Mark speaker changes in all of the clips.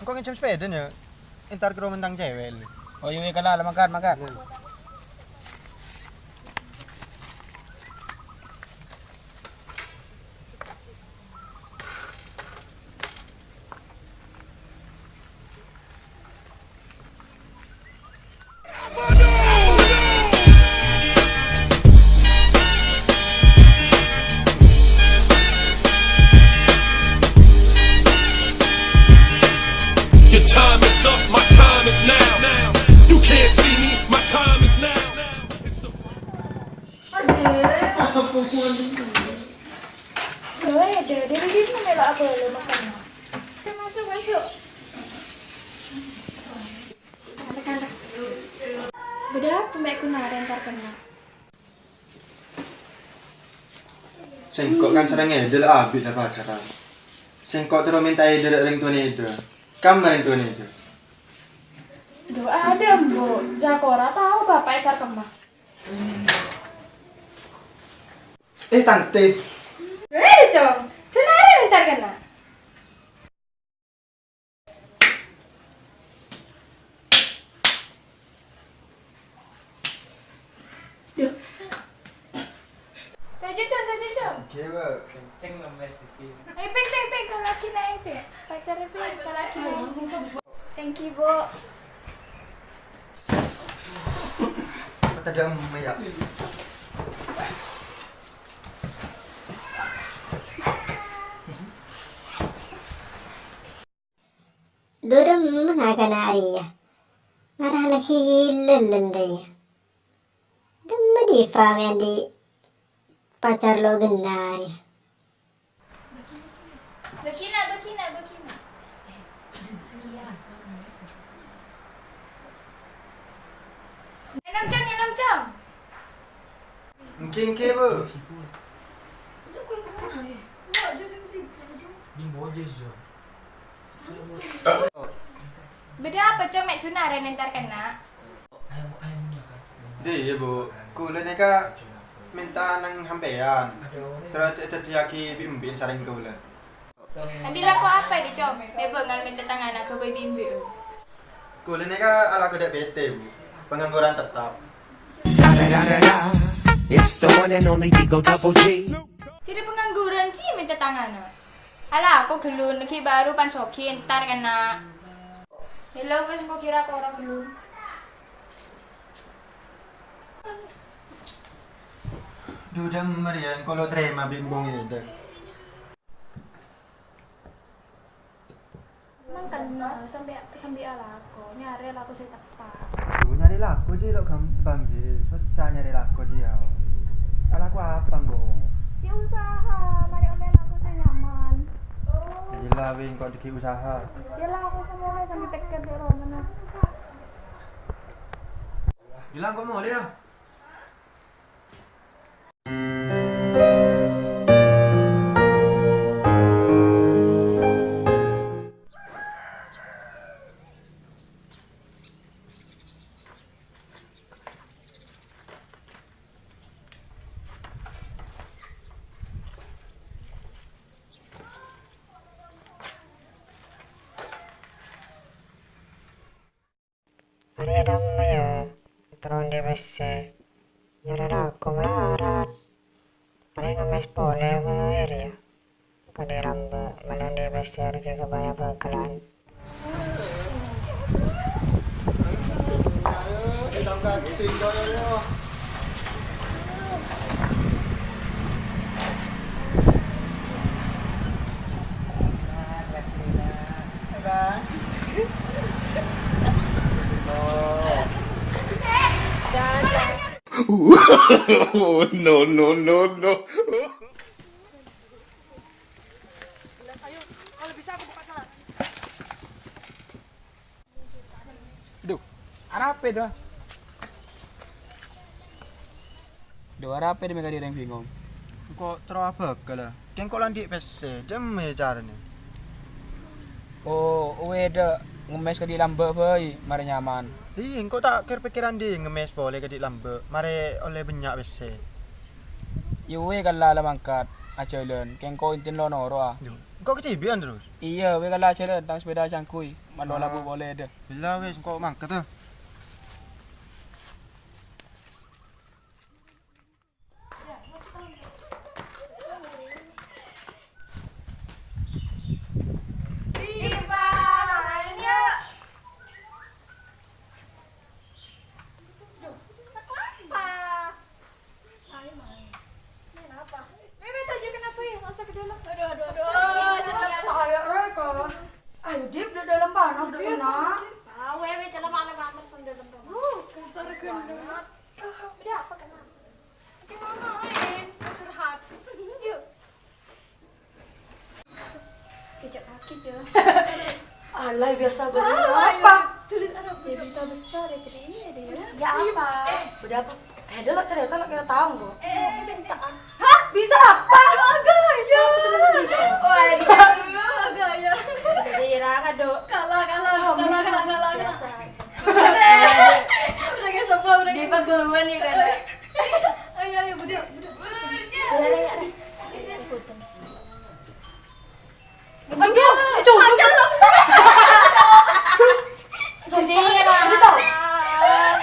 Speaker 1: Kok ngecam sepeda ya? Entar kira mentang cewek.
Speaker 2: Oh iya kalah makan.
Speaker 3: Your time is up, my time is now. You can't see me, my time is now.
Speaker 4: Dia melok apa lo makan? Masuk. Anak-anak. Beda pembek kunaren ntar kena.
Speaker 1: Sengkok kan sering edel abis lah pacaran. Sengkok terus minta edel orang tuanya itu. Kamu orang tuanya itu.
Speaker 4: Duh ada mbok. Jakora tahu bapak itar kemah.
Speaker 1: Tante.
Speaker 4: Cong. Kunaren ntar kena. Duh. Cong.
Speaker 1: Kewa.
Speaker 2: Kenceng ngemes dikit.
Speaker 4: Peng kalau laki naik pe. Pacarnya pe kalau laki naik. Thank you, Bo.
Speaker 1: Mata jam ya.
Speaker 5: Dudam menagana marah lagi lelendria. Demma di fam yang di pacar lo benar ya.
Speaker 4: Bekina. Enam jam.
Speaker 1: Mungkin kewa.
Speaker 4: Beda apa comek tunaren ntar kena?
Speaker 1: Dia bu, kulen ka minta nang hampean. Terus itu diaki bimbing saring kulen.
Speaker 4: Nanti laku apa di com? Bebo ngal minta tangan aku boy bimbi.
Speaker 1: Kulen ka ala kuda PT bu, pengangguran tetap.
Speaker 6: It's the one and only Digo Double G.
Speaker 4: Jadi pengangguran sih minta tangan. Alah aku gelun ki baru pan soki ntar kena. Hello wes kok kira aku orang gelun.
Speaker 1: Dudam merian kalau terima bimbong itu.
Speaker 4: Emang kena sampai ala aku nyari aku saya tepat.
Speaker 1: Nyari laku je lo gampang je, susah nyari laku dia. Laku apa nggo?
Speaker 4: Ya usaha, mari oleh aku saya nyaman.
Speaker 1: Gila wing kok diki usaha.
Speaker 4: Ya lah aku semua sampai tekan di mana.
Speaker 1: Bilang kok mau ya?
Speaker 5: Ada damma ya. Terus di besi. Nyara aku melarat. Ada ngemes boleh bayar ya. Kadi ramba malah di besi harus juga bayar bakalan.
Speaker 3: No.
Speaker 2: Duh, arape dah. Arape dia mereka yang bingung.
Speaker 1: Kok terus apa kala? Keng kok landik pese, jam carane.
Speaker 2: Oh, weda ngemes ke di lambe boy, mari nyaman.
Speaker 1: Iya, kok tak pikiran di ngemes boleh ke di lambe, mari oleh banyak pese.
Speaker 2: Iwe kala la mangkat, ajalan. Keng ko intin lo noro ah.
Speaker 1: Kok kecibian terus?
Speaker 2: Iya, we kala ajalan tang sepeda cangkui. Mandola bu boleh deh.
Speaker 1: Bila wis kok mangkat tuh.
Speaker 7: Ayo Dip, udah dalam panas, udah kena.
Speaker 4: Kejap kaki je.
Speaker 7: Alay, biasa banget. Apa?
Speaker 4: Ya berita besar ya jadi ini dia.
Speaker 7: Ya apa? Udah apa? Heda lo cerita lo kira tahu kok.
Speaker 4: Minta.
Speaker 7: Hah? Bisa apa?
Speaker 4: Agak ya.
Speaker 7: Siapa seneng bisa?
Speaker 4: Agak ya. Jadi raka dok. Kalah.
Speaker 7: Biasa.
Speaker 4: Mereka semua mereka.
Speaker 7: Di perguruan nih kan.
Speaker 4: Ayo budak. Ya. Foto.
Speaker 7: Aduh, cukup. Jadi, gitu.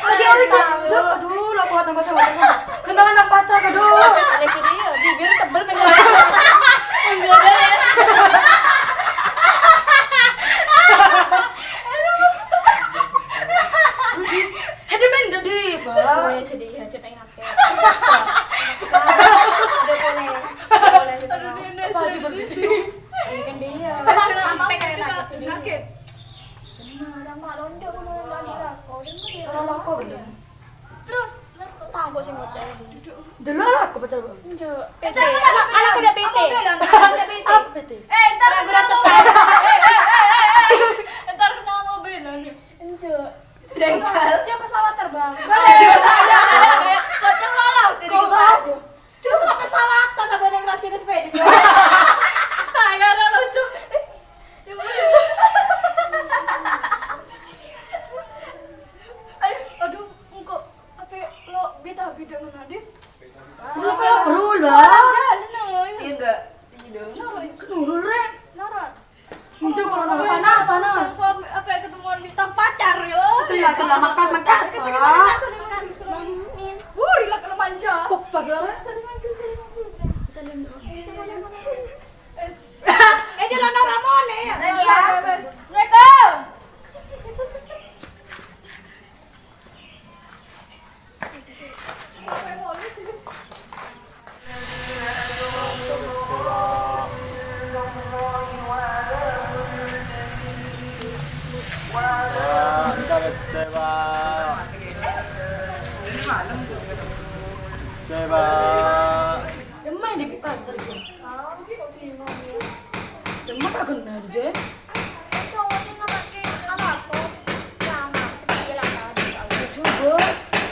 Speaker 7: Aji Oris, aduh, lah kuat nggak sama. Kenapa anak pacar, aduh.
Speaker 4: Ada dia, bibir tebel pengen.
Speaker 7: Hedi main dadi, Pak.
Speaker 4: Oh ya jadi ya cepet ngapain. Udah boleh.
Speaker 7: Apa aja berbeda.
Speaker 4: Ini kan dia. Sampai kayak sakit. Benar, mak londe kono lali rako.
Speaker 7: Salah apa belum?
Speaker 4: Terus tanggo sing ngoceh iki.
Speaker 7: Dulu lah aku pacar.
Speaker 4: Njuk. PT. Anak udah PT. Udah PT.
Speaker 7: Apa PT?
Speaker 4: Entar aku udah tepat. Entar kena mobil nih. Njuk.
Speaker 7: Sedangkan.
Speaker 4: Cek pesawat terbang. Kocok malah.
Speaker 7: Kobras.
Speaker 4: Terus apa pesawat tanah banyak racun sepeda. Tangan lucu. Aduh, engko apa lo beta bidang nadif?
Speaker 7: Lu kayak berul, Bang.
Speaker 4: Jalan euy.
Speaker 7: Iya enggak? Iya dong. Kenurul, Rek.
Speaker 4: Nara.
Speaker 7: Muncul kalau nggak panas.
Speaker 4: Suami apa ketemuan bintang pacar yo.
Speaker 7: Kena makan.
Speaker 4: Selamin. Rila kena manja.
Speaker 7: Puk pagi orang. Dia lana Ramone ya.
Speaker 4: Assalamualaikum.
Speaker 7: Demai di pacar itu. Demai tak kena dia.
Speaker 4: Cowoknya nggak pakai apa-apa. Sama seperti lah tadi.
Speaker 7: Coba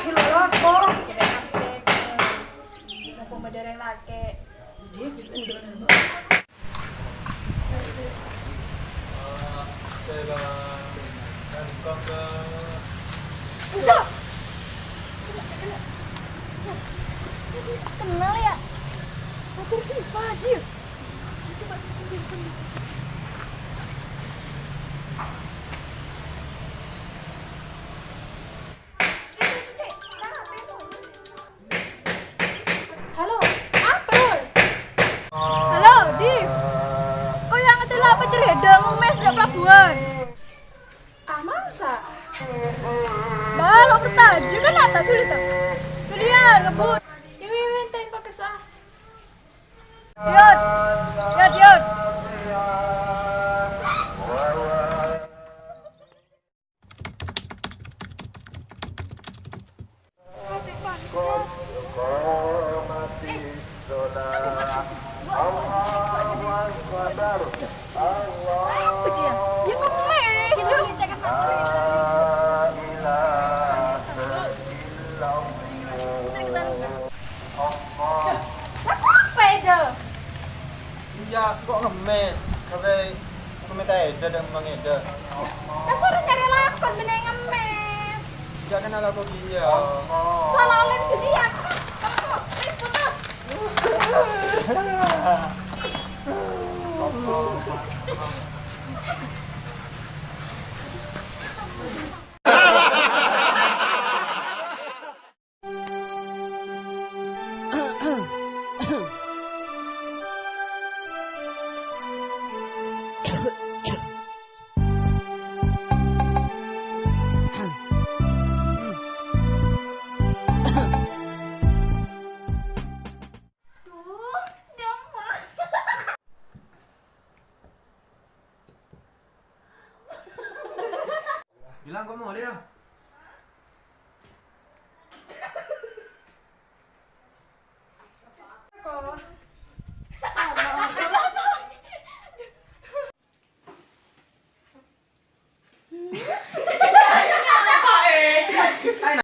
Speaker 7: kilo lako.
Speaker 4: Jadi sampai mau pembedar yang laki.
Speaker 7: Dia bisa enggak.
Speaker 4: Enggak. Kenal ya? Pacar FIFA aja. Coba.
Speaker 7: Halo.
Speaker 4: Apa? Halo, Div. Kok yang ngetelah pacar hedang ngemes di pelabuhan?
Speaker 7: Ah masa?
Speaker 4: Lo bertajuk kan ada tulis tak? Tulian ngebut.
Speaker 7: Iwi tengok kesah.
Speaker 4: Yod.
Speaker 7: Apa sih ya?
Speaker 4: Ya ngemes gitu.
Speaker 1: Iya, kok ngemes? Sampai minta Eda dan Bang Eda.
Speaker 4: Kasar nyari lakon bener ngemes.
Speaker 1: Jangan kenal aku dia.
Speaker 4: Salah oleh sedia. Please putus.
Speaker 1: Bilang kok mau ya?